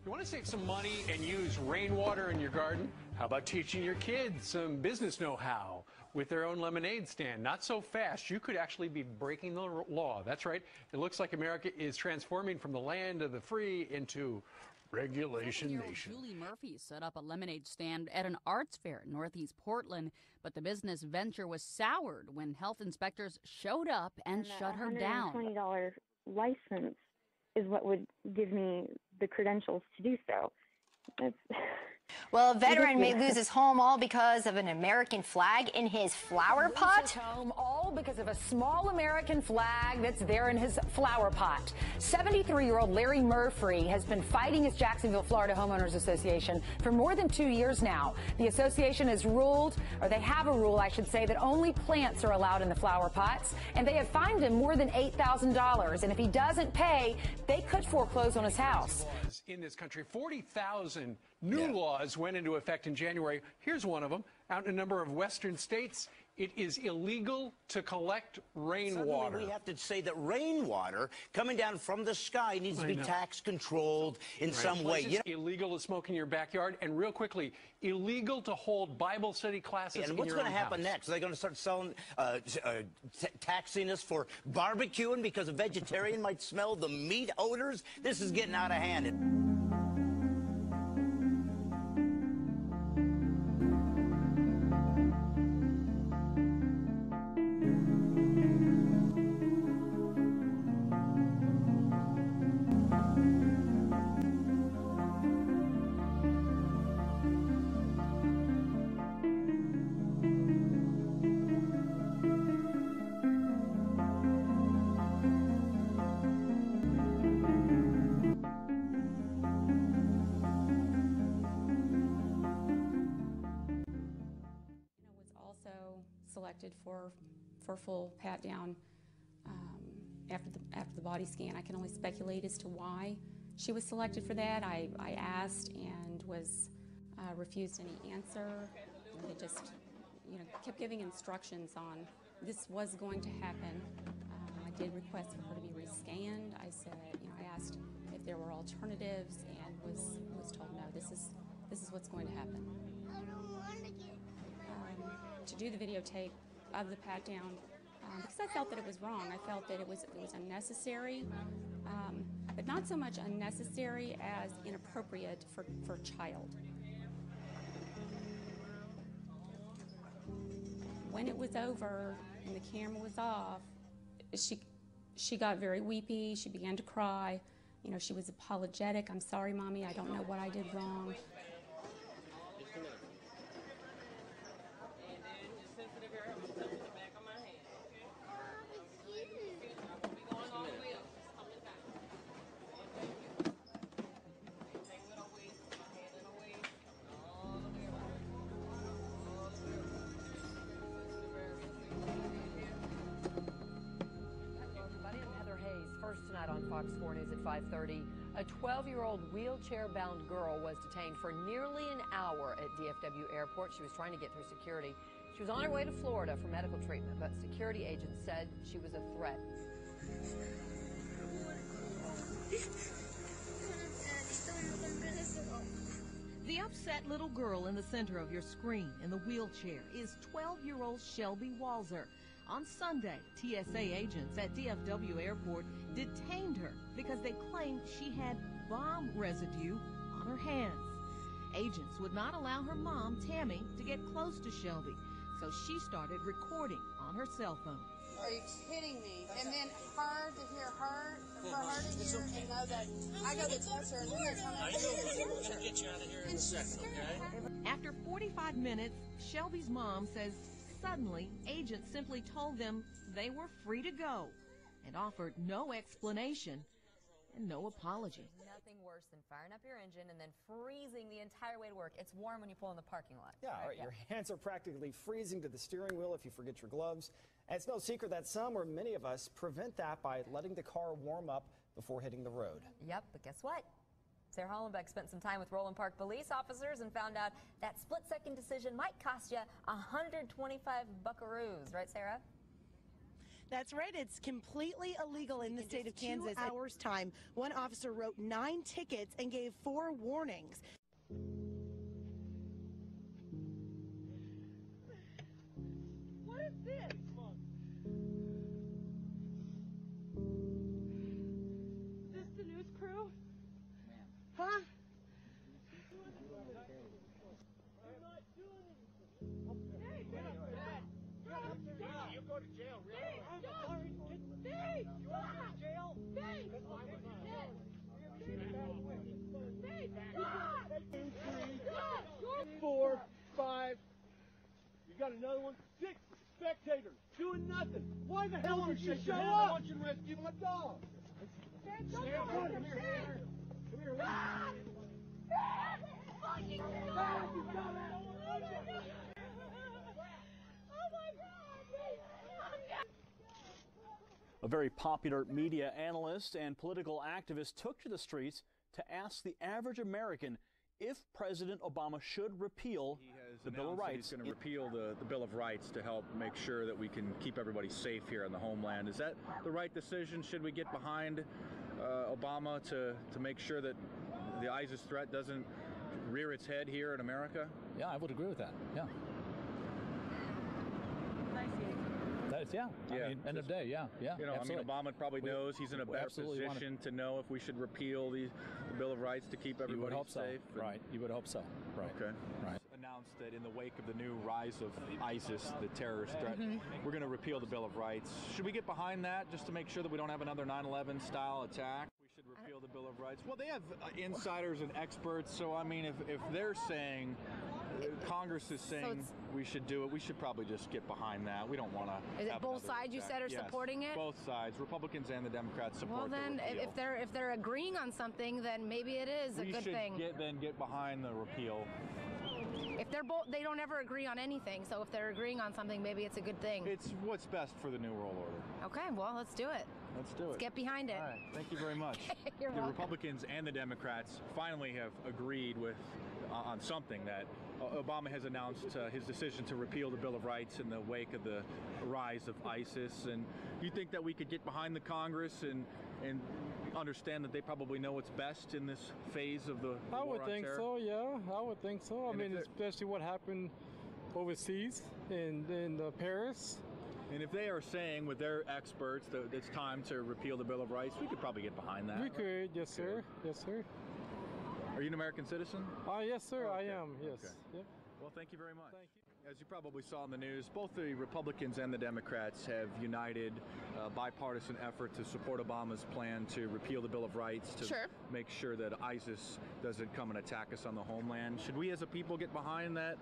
You want to save some money and use rainwater in your garden? How about teaching your kids some business know-how with their own lemonade stand? Not so fast. You could actually be breaking the law. That's right. It looks like America is transforming from the land of the free into regulation nation. Julie Murphy set up a lemonade stand at an arts fair in Northeast Portland, but the business venture was soured when health inspectors showed up and shut her down. $120 license is what would give me the credentials to do so. Well, a veteran may lose his home all because of an American flag in his flower pot. His home all because of a small American flag that's there in his flower pot. 73-year-old Larry Murphy has been fighting his Jacksonville, Florida Homeowners Association for more than 2 years now. The association has ruled, or they have a rule, I should say, that only plants are allowed in the flower pots, and they have fined him more than $8,000. And if he doesn't pay, they could foreclose on his house. In this country, 40,000 new laws went into effect in January. Here's one of them. Out in a number of western states, it is illegal to collect rainwater. Suddenly we have to say that rainwater coming down from the sky needs to be tax controlled in some way. It's illegal to smoke in your backyard, and real quickly, illegal to hold Bible study classes in your own house. And what's going to happen next? Are they going to start selling, taxing us for barbecuing because a vegetarian might smell the meat odors? This is getting out of hand. Selected for full pat down after the body scan. I can only speculate as to why she was selected for that. I asked and was refused any answer. They just kept giving instructions on this was going to happen. I did request for her to be rescanned. I said, I asked if there were alternatives and was told no. This is what's going to happen. I don't want to get to do the videotape of the pat down because I felt that it was wrong. I felt that it was unnecessary, but not so much unnecessary as inappropriate for a child. When it was over and the camera was off, she got very weepy. She began to cry. She was apologetic. I'm sorry, Mommy. I don't know what I did wrong. Tonight on Fox 4 News at 5:30, a 12-year-old wheelchair-bound girl was detained for nearly an hour at DFW Airport. She was trying to get through security. She was on her way to Florida for medical treatment, but security agents said she was a threat. The upset little girl in the center of your screen in the wheelchair is 12-year-old Shelby Walzer. On Sunday, TSA agents at DFW Airport detained her because they claimed she had bomb residue on her hands. Agents would not allow her mom, Tammy, to get close to Shelby, so she started recording on her cell phone. Are you kidding me? And then her to hear her, for her to hear and know that I go to touch her and then they're telling me we're going to get you out of here in a second, okay? After 45 minutes, Shelby's mom says suddenly agents simply told them they were free to go and offered no explanation and no apology. Nothing worse than firing up your engine and then freezing the entire way to work. It's warm when you pull in the parking lot. Yeah, right. Your hands are practically freezing to the steering wheel if you forget your gloves. And it's no secret that some or many of us prevent that by letting the car warm up before hitting the road. Yep, but guess what? Sarah Hollenbeck spent some time with Roland Park police officers and found out that split-second decision might cost you 125 buckaroos. Right, Sarah? That's right. It's completely illegal in the state of Kansas. 2 hours time. One officer wrote 9 tickets and gave 4 warnings. What is this? Is this the news crew? Huh? You go to jail, really? Steve! You want to go to jail? Steve! Steve! 4, 5. You got another one? 6 spectators doing nothing. Why the hell did you show up? I want you to rescue my dog. Come here. Come here. A very popular media analyst and political activist took to the streets to ask the average American if President Obama should repeal the Bill of Rights. He's going to repeal the Bill of Rights to help make sure that we can keep everybody safe here in the homeland. Is that the right decision? Should we get behind Obama to make sure that the ISIS threat doesn't rear its head here in America? Yeah, I would agree with that. Yeah. Yeah. I mean, end of day, yeah. You know, absolutely. I mean, Obama probably knows he's in a better position to know if we should repeal the Bill of Rights to keep everybody safe. So. Right. You would hope so. Right. Okay. Right. Announced that in the wake of the new rise of ISIS, the terrorist threat, we're going to repeal the Bill of Rights. Should we get behind that just to make sure that we don't have another 9/11 style attack? We should repeal the Bill of Rights. Well, they have insiders and experts, so I mean, if they're saying, Congress is saying we should do it, we should probably just get behind that. We don't want to. Is it both sides you said are supporting it? Both sides, Republicans and the Democrats support. Well, then if they're agreeing on something, then maybe it is a good thing. We should get behind the repeal. If they're both, they don't ever agree on anything. So if they're agreeing on something, maybe it's a good thing. It's what's best for the New World Order. Okay, well, let's do it. Let's do it. Let's get behind it. All right, thank you very much. You're welcome. Republicans and the Democrats finally have agreed on something that Obama has announced his decision to repeal the Bill of Rights in the wake of the rise of ISIS. And you think that we could get behind the Congress and understand that they probably know what's best in this phase of the war on terror? I would think so, yeah. I would think so. I mean, especially what happened overseas in Paris. And if they are saying with their experts that it's time to repeal the Bill of Rights, we could probably get behind that. We could, yes, sir. Yes, sir. Are you an American citizen? Yes, sir, I am, yes. Okay. Yep. Well, thank you very much. Thank you. As you probably saw in the news, both the Republicans and the Democrats have united a bipartisan effort to support Obama's plan to repeal the Bill of Rights to make sure that ISIS doesn't come and attack us on the homeland. Should we as a people get behind that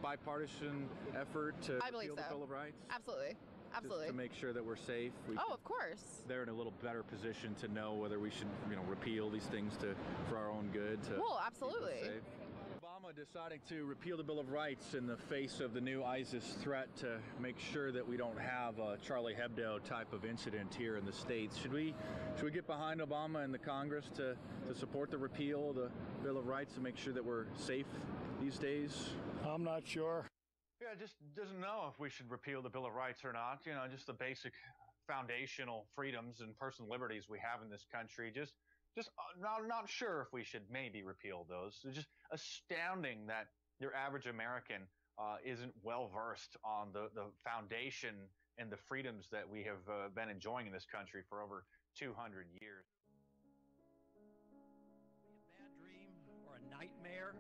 bipartisan effort to repeal the Bill of Rights? Absolutely. Absolutely. To make sure that we're safe. Of course. They're in a little better position to know whether we should, repeal these things for our own good. Well, absolutely. Keep us safe. Obama deciding to repeal the Bill of Rights in the face of the new ISIS threat to make sure that we don't have a Charlie Hebdo type of incident here in the States. Should we get behind Obama and the Congress to support the repeal of the Bill of Rights and make sure that we're safe these days? I'm not sure. Yeah, just doesn't know if we should repeal the Bill of Rights or not. Just the basic foundational freedoms and personal liberties we have in this country. Just not sure if we should maybe repeal those. It's just astounding that your average American isn't well versed on the foundation and the freedoms that we have been enjoying in this country for over 200 years. A bad dream or a nightmare?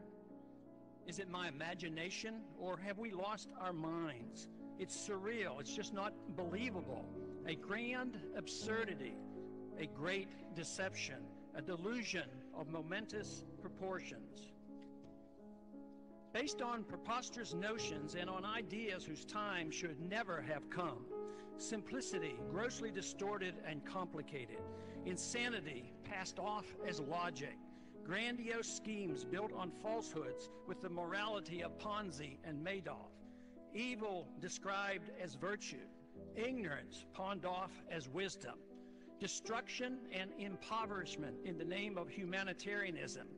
Is it my imagination, or have we lost our minds? It's surreal. It's just not believable. A grand absurdity, a great deception, a delusion of momentous proportions. Based on preposterous notions and on ideas whose time should never have come. Simplicity, grossly distorted and complicated. Insanity, passed off as logic. Grandiose schemes built on falsehoods with the morality of Ponzi and Madoff. Evil described as virtue. Ignorance pawned off as wisdom. Destruction and impoverishment in the name of humanitarianism.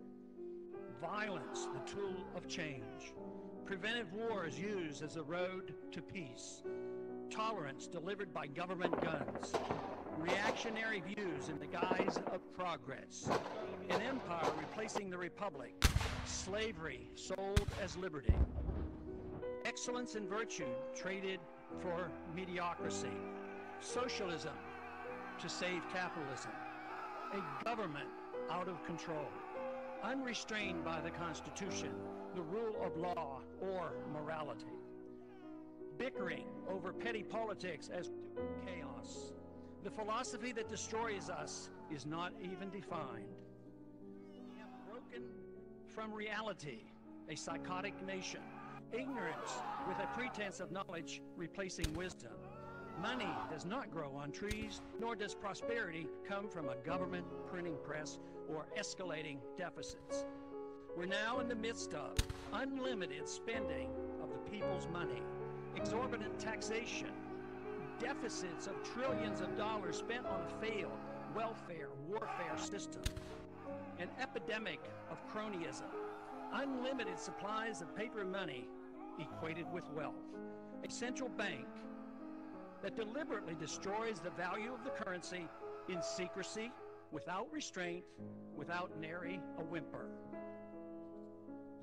Violence, the tool of change. Preventive wars used as a road to peace. tolerance delivered by government guns, reactionary views in the guise of progress, an empire replacing the republic, slavery sold as liberty, excellence and virtue traded for mediocrity, socialism to save capitalism, a government out of control, unrestrained by the Constitution, the rule of law or morality, bickering over petty politics as chaos. The philosophy that destroys us is not even defined. We have broken from reality, a psychotic nation, ignorance with a pretense of knowledge replacing wisdom. Money does not grow on trees, nor does prosperity come from a government printing press or escalating deficits. We're now in the midst of unlimited spending of the people's money, exorbitant taxation, deficits of trillions of dollars spent on a failed welfare warfare system, an epidemic of cronyism, unlimited supplies of paper money equated with wealth, a central bank that deliberately destroys the value of the currency in secrecy, without restraint, without nary a whimper.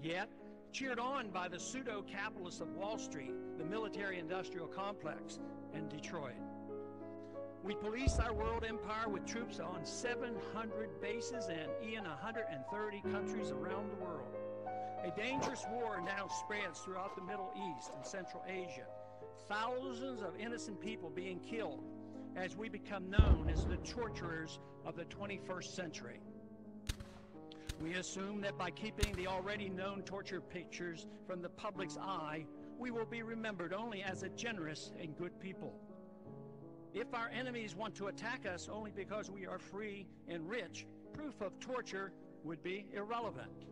Yet, cheered on by the pseudo-capitalists of Wall Street, the military-industrial complex, and Detroit, we police our world empire with troops on 700 bases and in 130 countries around the world. A dangerous war now spreads throughout the Middle East and Central Asia. Thousands of innocent people being killed as we become known as the torturers of the 21st century. We assume that by keeping the already known torture pictures from the public's eye, we will be remembered only as a generous and good people. If our enemies want to attack us only because we are free and rich, proof of torture would be irrelevant.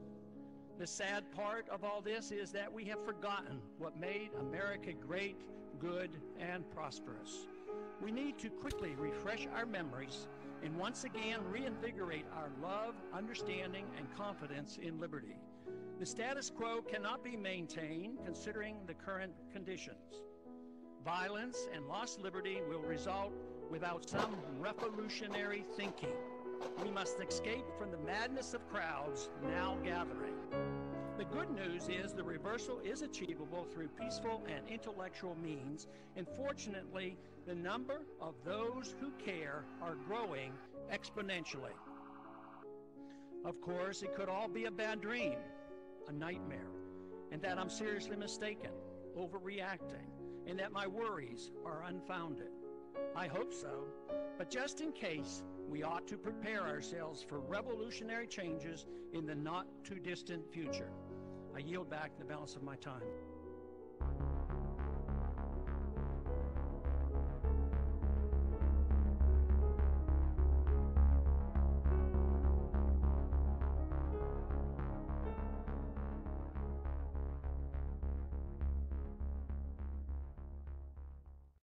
The sad part of all this is that we have forgotten what made America great, good, and prosperous. We need to quickly refresh our memories and once again reinvigorate our love, understanding, and confidence in liberty. The status quo cannot be maintained considering the current conditions. Violence and lost liberty will result without some revolutionary thinking. We must escape from the madness of crowds now gathering. The good news is the reversal is achievable through peaceful and intellectual means, and fortunately, the number of those who care are growing exponentially. Of course, it could all be a bad dream, a nightmare, and that I'm seriously mistaken, overreacting, and that my worries are unfounded. I hope so, but just in case, we ought to prepare ourselves for revolutionary changes in the not-too-distant future. I yield back the balance of my time.